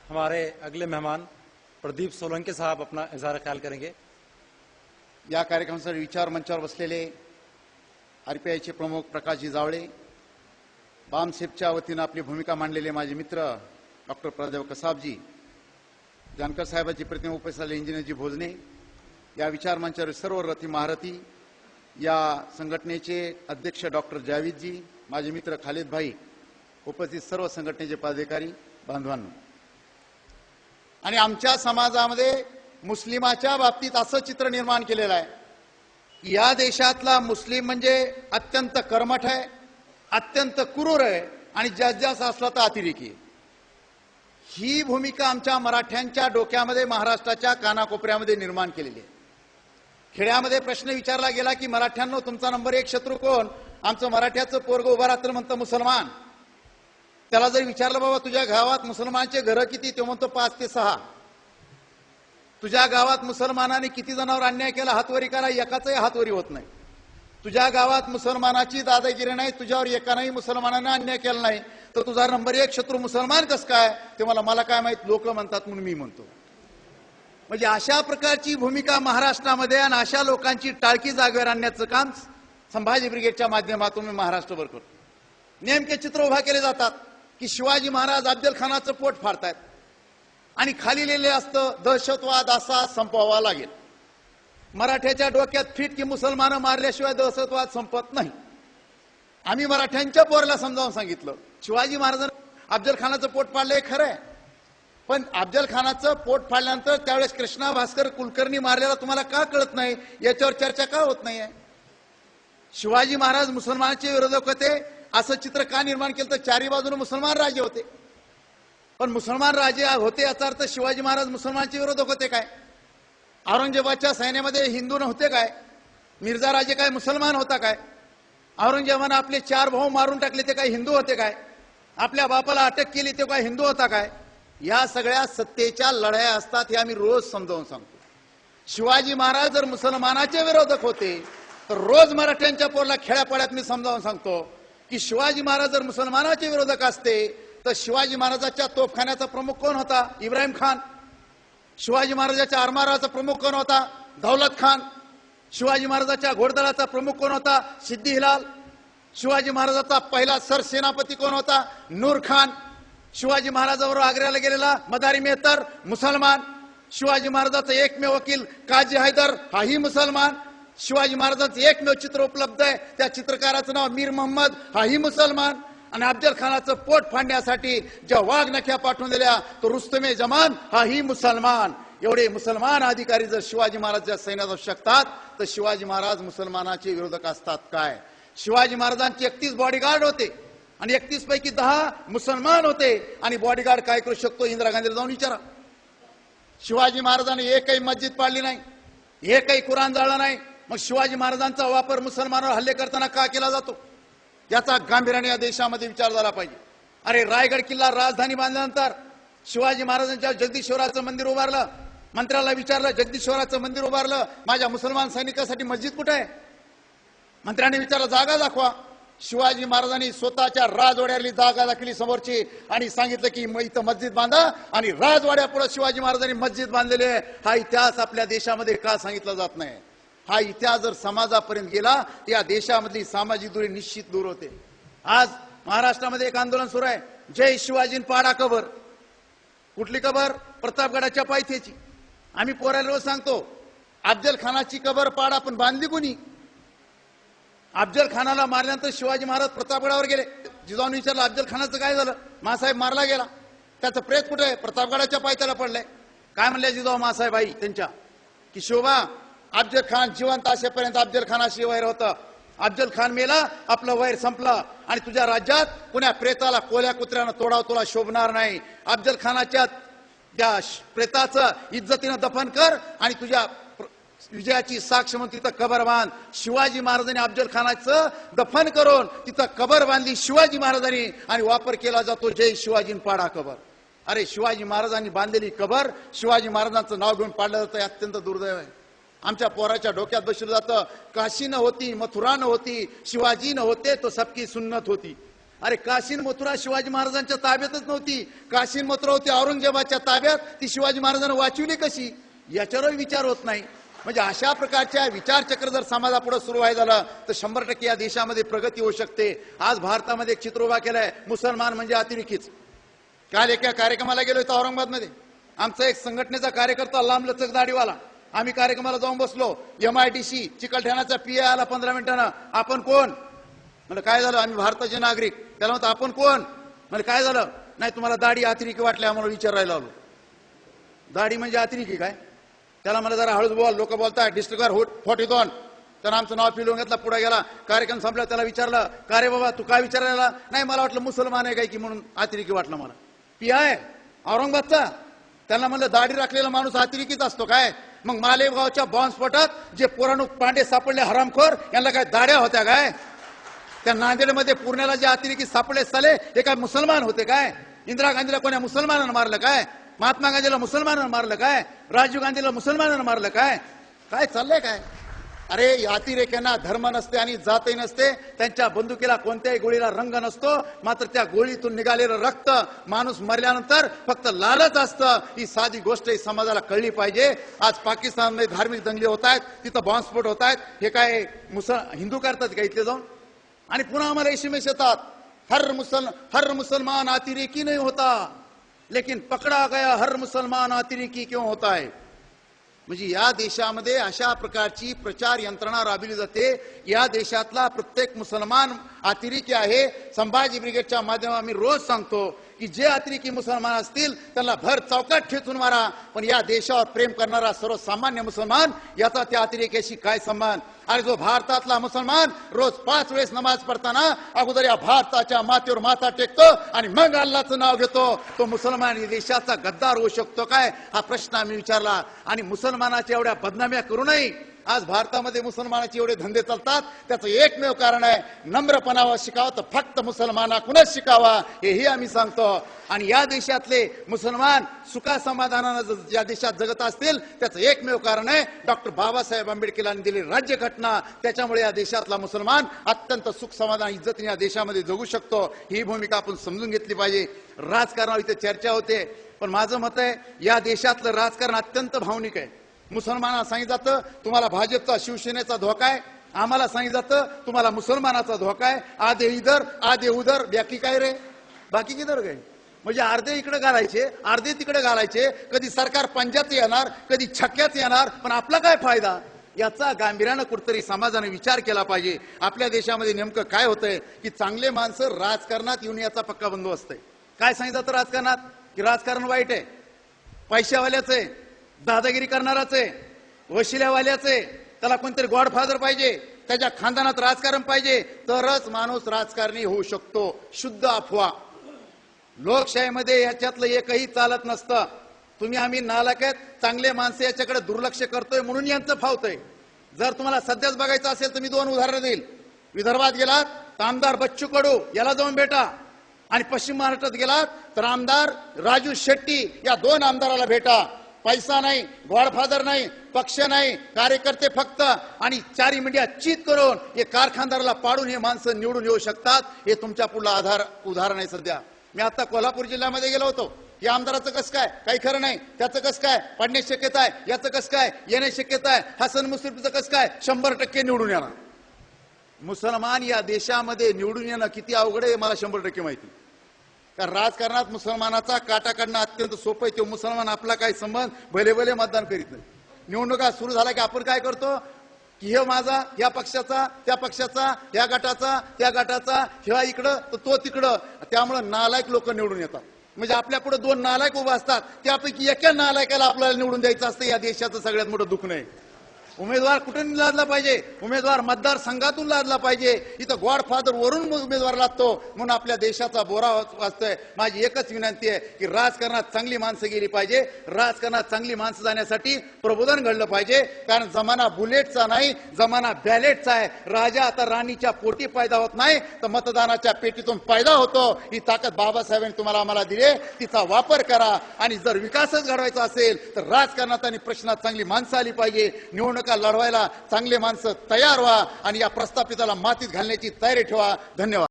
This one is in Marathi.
हमारे अगले मेहमान प्रदीप सोलंकी साहब अपना इजहार ख्याल करेंगे। या कार्यक्रमासाठी विचार मंचावर बसलेले आरपीआयचे प्रमुख प्रकाशजी जावळे, बामसेफच्या वतीनं आपली भूमिका मांडलेले माझे मित्र डॉक्टर प्रदेव कसाबजी, जानकर साहेबांची प्रतिमा उपस्थित इंजिनियरजी भोजने, या विचार मंचावर सर्व रथी महारथी, या संघटनेचे अध्यक्ष डॉक्टर जावेदजी, माझे मित्र खालिद भाई, उपस्थित सर्व संघटनेचे पदाधिकारी बांधवांनो, आणि आमच्या समाजामध्ये मुस्लिमाच्या बाबतीत असं चित्र निर्माण केलेलं आहे की या देशातला मुस्लिम म्हणजे अत्यंत कर्मठ आहे, अत्यंत क्रूर आहे आणि जास्त असला तर अतिरेकी. ही भूमिका आमच्या मराठ्यांच्या डोक्यामध्ये महाराष्ट्राच्या कानाकोपऱ्यामध्ये निर्माण केलेली आहे. खेड्यामध्ये प्रश्न विचारला गेला की मराठ्यांनो तुमचा नंबर 1 शत्रू कोण? आमचं मराठ्याचं पोरग उभा राहतं म्हणतं मुसलमान. त्याला जर विचारलं बाबा तुझ्या गावात मुसलमानचे घरं किती, तो म्हणतो 5 ते 6. तुझ्या गावात मुसलमानाने किती जणांवर अन्याय केला हातवरी करा, एकाचाही हातवरी होत नाही. तुझ्या गावात मुसलमानाची दादागिरी नाही, तुझ्यावर एकानाही मुसलमानाने अन्याय केला नाही, तर तुझा नंबर 1 शत्रू मुसलमान कस काय? ते मला काय माहित, लोक म्हणतात म्हणून मी म्हणतो. म्हणजे अशा प्रकारची भूमिका महाराष्ट्रामध्ये आणि अशा लोकांची टाळकी जागेवर आणण्याचं काम संभाजी ब्रिगेडच्या माध्यमातून मी महाराष्ट्रभर करतो. नेमके चित्र उभा केले जातात की शिवाजी महाराज अफजल खानाचं पोट फाडतायत आणि खाली लिहिलेलं असतं दहशतवाद असा संपवावा लागेल. मराठ्याच्या डोक्यात फिट की मुसलमानं मारल्याशिवाय दहशतवाद संपत नाही. आम्ही मराठ्यांच्या पोराला समजावून सांगितलं शिवाजी महाराजांनी अफजल खानाचं पोट फाडलंय खरं आहे, पण अफजल खानाचं पोट फाडल्यानंतर त्यावेळेस कृष्णा भास्कर कुलकर्णी मारलेला तुम्हाला का कळत नाही, याच्यावर चर्चा का होत नाहीये? शिवाजी महाराज मुसलमानांचे विरोधक होते असं चित्र का निर्माण केलं? तर चारी बाजूने मुसलमान राजे होते, पण मुसलमान राजे होते याचा अर्थ शिवाजी महाराज मुसलमानांचे विरोधक होते काय? औरंगजेबाच्या सैन्यामध्ये हिंदू नव्हते काय? मिर्झा राजे काय मुसलमान होता काय? औरंगजेबाने आपले 4 भाऊ मारून टाकले ते काय हिंदू होते काय? आपल्या बापाला अटक केली ते काय हिंदू होता काय? या सगळ्या सत्तेच्या लढाया असतात हे आम्ही रोज समजावून सांगतो. शिवाजी महाराज जर मुसलमानाचे विरोधक होते तर रोज मराठ्यांच्या पोरला खेड्यापाड्यात मी समजावून सांगतो की शिवाजी महाराज जर मुसलमानाचे विरोधक असते तर शिवाजी महाराजांच्या तोफखान्याचा प्रमुख कोण होता? इब्राहिम खान. शिवाजी महाराजांच्या आरमाराचा प्रमुख कोण होता? दौलत खान. शिवाजी महाराजांच्या घोडदळाचा प्रमुख कोण होता? सिद्दी हिलाल. शिवाजी महाराजांचा पहिला सरसेनापती कोण होता? नूर खान. शिवाजी महाराजांबरोबर आग्र्याला गेलेला मदारी मेहतर मुसलमान. शिवाजी महाराजांचा एकमेव वकील काजी हैदर हाही मुसलमान. शिवाजी महाराजांचं एकमेव चित्र उपलब्ध आहे, त्या चित्रकाराचं नाव मीर मोहम्मद हाही मुसलमान. आणि अफजल खानाचं पोट फाडण्यासाठी ज्या वाघनख्या पाठवून दिल्या तो रुस्तमे जमान हाही मुसलमान. एवढे मुसलमान अधिकारी जर शिवाजी महाराजांच्या सैन्यात असू शकतात तर शिवाजी महाराज मुसलमानाचे विरोधक असतात काय? शिवाजी महाराजांचे 31 बॉडीगार्ड होते आणि 31 पैकी 10 मुसलमान होते. आणि बॉडीगार्ड काय करू शकतो इंदिरा गांधीला जाऊन विचारा. शिवाजी महाराजांनी एकही मस्जिद पाडली नाही, एकही कुराण जाळलं नाही. मग शिवाजी महाराजांचा वापर मुसलमानांवर हल्ले करताना का केला जातो? याचा गांभीर्याने या देशामध्ये विचार झाला पाहिजे. अरे रायगड किल्ला राजधानी बांधल्यानंतर शिवाजी महाराजांच्या जगदीश्वराचं मंदिर उभारलं. मंत्र्याला विचारलं जगदीश्वराचं मंदिर उभारलं, माझ्या मुसलमान सैनिकांसाठी मस्जिद कुठे आहे? मंत्र्याने विचारलं जागा दाखवा. शिवाजी महाराजांनी स्वतःच्या राजवाड्यातली जागा दाखवली समोरची आणि सांगितलं की इथं मस्जिद बांधा, आणि राजवाड्यापुढे शिवाजी महाराजांनी मस्जिद बांधलेली आहे. हा इतिहास आपल्या देशामध्ये का सांगितला जात नाही? हा इतिहास जर समाजापर्यंत गेला तर या देशामधली सामाजिक दूरी निश्चित दूर होते. आज महाराष्ट्रामध्ये एक आंदोलन सुरू आहे, जय शिवाजी पाडा कबर. कुठली कबर? प्रतापगडाच्या पायथ्याची. आम्ही पोराला रोज सांगतो अफजल खानाची कबर पाडा, पण बांधली कोणी? अफजल खानाला मारल्यानंतर शिवाजी महाराज प्रतापगडावर गेले. जिजाऊन विचारलं अफजल खानाचं काय झालं? मासाहेब मारला गेला. त्याचं प्रेत कुठे आहे? प्रतापगडाच्या पायथ्याला पडलंय. काय म्हणले जिजाऊ मासाहेब आई त्यांच्या की शोभा अफजल खान जिवंत असेपर्यंत अफजल खानाशी वैर होतं. अफजल खान मेला, आपलं वैर संपलं आणि तुझ्या राज्यात कुण्या प्रेताला कोल्या कुत्र्यानं तोडाव तुला शोभणार नाही. अफजल खानाच्या त्या प्रेताचं इज्जतीनं दफन कर आणि तुझ्या विजयाची साक्ष म्हणून तिथं कबर बांध. शिवाजी महाराजांनी अफजल खानाचं दफन करून तिथं कबर बांधली शिवाजी महाराजांनी, आणि वापर केला जातो जय शिवाजी पाडा कबर. अरे शिवाजी महाराजांनी बांधलेली कबर शिवाजी महाराजांचं नाव घेऊन पाडलं जातं, हे अत्यंत दुर्दैव आहे. आमच्या पोराच्या डोक्यात बसलं जातं काशी न होती, मथुरा न होती, शिवाजी न होते तो सबकी सुन्नत होती. अरे काशीन मथुरा शिवाजी महाराजांच्या ताब्यातच नव्हती. काशीन मथुरा होती औरंगजेबाच्या ताब्यात, ती शिवाजी महाराजांना वाचवली कशी, याच्यावरही विचार होत नाही. म्हणजे अशा प्रकारच्या विचारचक्र जर समाजापुढे सुरू व्हायला झालं तर 100% या देशामध्ये प्रगती होऊ शकते. आज भारतामध्ये एक चित्र उभा केलंय, मुसलमान म्हणजे अतिरेकीच. काल एका कार्यक्रमाला गेलो होतो औरंगाबादमध्ये. आमचा एक संघटनेचा कार्यकर्ता लांबलचक दाढीवाला, आम्ही कार्यक्रमाला जाऊन बसलो. MIDC चिकलठाण्याचा PA आला 15 मिनिटांना. आपण कोण? म्हणजे काय झालं? आम्ही भारताचे नागरिक. त्याला म्हणतो आपण कोण? म्हणजे काय झालं? नाही तुम्हाला दाढी अतिरेकी वाटली आम्हाला विचारायला आलो. दाढी म्हणजे अतिरेकी काय? त्याला मला जरा हळूच बोल, लोक बोलताय. डिस्ट्रिक्ट 42 त्यानं आमचं नाव पिलवून घेतलं, पुढे गेला. कार्यक्रम संपला, त्याला विचारलं का रे बाबा तू काय विचारायला? नाही मला वाटलं मुसलमान आहे काय की म्हणून अतिरेकी वाटलं मला. PI औरंगाबादचा. त्यांना म्हणलं दाढी राखलेला माणूस अतिरेकीच असतो काय? मग मालेगावच्या बॉम्बस्फोटात जे पुराणूक पांडे सापडले हरामखोर, यांना काय दाढ्या होत्या काय? त्या नांदेडमध्ये पुण्याला जे अतिरेकी सापडले साले हे काय मुसलमान होते काय? इंदिरा गांधीला कोण्या मुसलमानानं मारलं काय? महात्मा गांधीला मुसलमानानं मारलं काय? राजीव गांधीला मुसलमानानं मारलं काय? काय चाललंय काय? अरे अतिरेक्यांना धर्म नसते आणि जातही नसते. त्यांच्या बंदुकीला कोणत्याही गोळीला रंग नसतो. मात्र त्या गोळीतून निघालेलं रक्त माणूस मरल्यानंतर फक्त लालच असतं. ही साधी गोष्ट ही समाजाला कळली पाहिजे. आज पाकिस्तानमध्ये धार्मिक दंगली होत आहेत, तिथं बॉम्बस्फोट होत आहेत. हे काय हिंदू करतात का इथले जाऊन? आणि पुन्हा आम्हाला एसएमएस येतात, हर मुसलमान अतिरेकी नहीं होता लेकिन पकड़ा गया हर मुसलमान अतिरेकी क्यों होता है. म्हणजे या देशामध्ये अशा प्रकारची प्रचार यंत्रणा राबविली जाते. या देशातला प्रत्येक मुसलमान अतिरेकी आहे. संभाजी ब्रिगेडच्या माध्यमातून आम्ही रोज सांगतो की जे अतिरेकी मुसलमान असतील त्यांना भर चौकात ठेचून मारा. पण या देशावर प्रेम करणारा सर्वसामान्य मुसलमान, याचा त्या अतिरेक्याशी काय संबंध? आणि जो भारतातला मुसलमान रोज 5 वेळेस नमाज पडताना अगोदर या भारताच्या मातेवर माथा टेकतो आणि मग अल्लाचं नाव घेतो, तो मुसलमान या देशाचा गद्दार होऊ शकतो काय? हा प्रश्न आम्ही विचारला. आणि मुसलमानाच्या एवढ्या बदनाम्या करू नये. आज भारतामध्ये मुसलमानाचे एवढे धंदे चालतात, त्याचं एकमेव कारण आहे, नम्रपणावर शिकावं तर फक्त मुसलमानाकडूनच शिकावा, हेही आम्ही सांगतो. आणि या देशातले मुसलमान सुखा समाधानानं या देशात जगत असतील, त्याचं एकमेव कारण आहे डॉक्टर बाबासाहेब आंबेडकरांनी दिलेली राज्यघटना. त्याच्यामुळे या देशातला मुसलमान अत्यंत सुख समाधान इज्जतीने या देशामध्ये जगू शकतो. ही भूमिका आपण समजून घेतली पाहिजे. राजकारणावर इथे चर्चा होते, पण माझं मत आहे या देशातलं राजकारण अत्यंत भावनिक आहे. मुसलमानाला सांगितलं जातं तुम्हाला भाजपचा शिवसेनेचा धोका आहे, आम्हाला सांगितलं जातं तुम्हाला मुसलमानाचा धोका आहे. आधे इधर आधे उधर, बाकी काय रे? बाकी किधर गए? म्हणजे अर्धे इकडे घालायचे अर्धे तिकडे घालायचे. कधी सरकार पंजाचं येणार, कधी छक्क्याच येणार, पण आपला काय फायदा? याचा गांभीर्यानं कुठतरी समाजाने विचार केला पाहिजे. आपल्या देशामध्ये नेमकं काय होतंय की चांगले माणसं राजकारणात येऊन याचा पक्का बंदोबस्त आहे. काय सांगितलं जातं राजकारणात की राजकारण वाईट आहे, पैशावाल्याचं आहे, दादागिरी करणाराच आहे, वशिल्यावाल्याच आहे, त्याला कोणतरी गॉडफादर पाहिजे, त्याच्या खानदानात राजकारण पाहिजे, तरच माणूस राजकारणी होऊ शकतो. शुद्ध अफवा. लोकशाहीमध्ये याच्यातलं एकही चालत नसतं. तुम्ही आम्ही नालायक आहेत, चांगले माणसं याच्याकडे दुर्लक्ष करतोय म्हणून यांचं फावतंय. जर तुम्हाला सध्याच बघायचं असेल तर मी 2 उदाहरणं देईल. विदर्भात गेलात तर आमदार बच्चू कडू याला जाऊन भेटा, आणि पश्चिम महाराष्ट्रात गेलात तर आमदार राजू शेट्टी या 2 आमदाराला भेटा. पैसा नाही, गॉडफादर नाही, पक्ष नाही, कार्यकर्ते फक्त, आणि 4 मीडिया चीत करून हे कारखानदाराला पाडून हे माणसं निवडून येऊ शकतात. हे तुमच्या पुढलं उदाहरण आहे. सध्या मी आता कोल्हापूर जिल्ह्यामध्ये गेलो होतो. या आमदाराचं कसं काय? काही खरं नाही. त्याचं कसं काय? पडण्याची शक्यता आहे. याचं कसं काय? येण्याची शक्यता आहे. हसन मुश्रीफचं कसं काय? 100% निवडून येणार. मुसलमान या देशामध्ये निवडून येणं किती अवघड आहे मला 100% माहिती. कारण राजकारणात मुसलमानाचा काटा काढणं अत्यंत सोपं आहे. तो मुसलमान आपला काय संबंध, भले भले मतदान करीत नाही. निवडणुका सुरू झाला की आपण काय करतो की हे माझा, या पक्षाचा, त्या पक्षाचा, या गटाचा, त्या गटाचा, ह्या इकडं तर तो तिकडं. त्यामुळे नालायक लोक निवडून येतात. म्हणजे आपल्या पुढे 2 नालायक उभा असतात, त्यापैकी एका नालायकाला आपल्याला निवडून द्यायचं असतं. या देशाचं सगळ्यात मोठं दुःख नाही. उमेदवार कुठून लादला पाहिजे? उमेदवार मतदारसंघातून लादला पाहिजे. इथं गॉडफादर वरून उमेदवार लागतो म्हणून आपल्या देशाचा बोरा वाचतोय. माझी एकच विनंती आहे की राजकारणात चांगली माणसं गेली पाहिजे. राजकारणात चांगली माणसं जाण्यासाठी प्रबोधन घडलं पाहिजे. कारण जमाना बुलेटचा नाही, जमाना बॅलेटचा आहे. राजा आता राणीच्या पोटी पैदा होत नाही तर मतदानाच्या पेटीतून पैदा होतो. ही ताकद बाबासाहेबांनी तुम्हाला आम्हाला दिली, तिचा वापर करा. आणि जर विकासच घडवायचा असेल तर राजकारणात आणि प्रश्नात चांगली माणसं आली पाहिजे. निवडणूक लढवायला चांगले माणसं तयार व्हा आणि या प्रस्थापिताला मातीत घालण्याची तयारी ठेवा. धन्यवाद.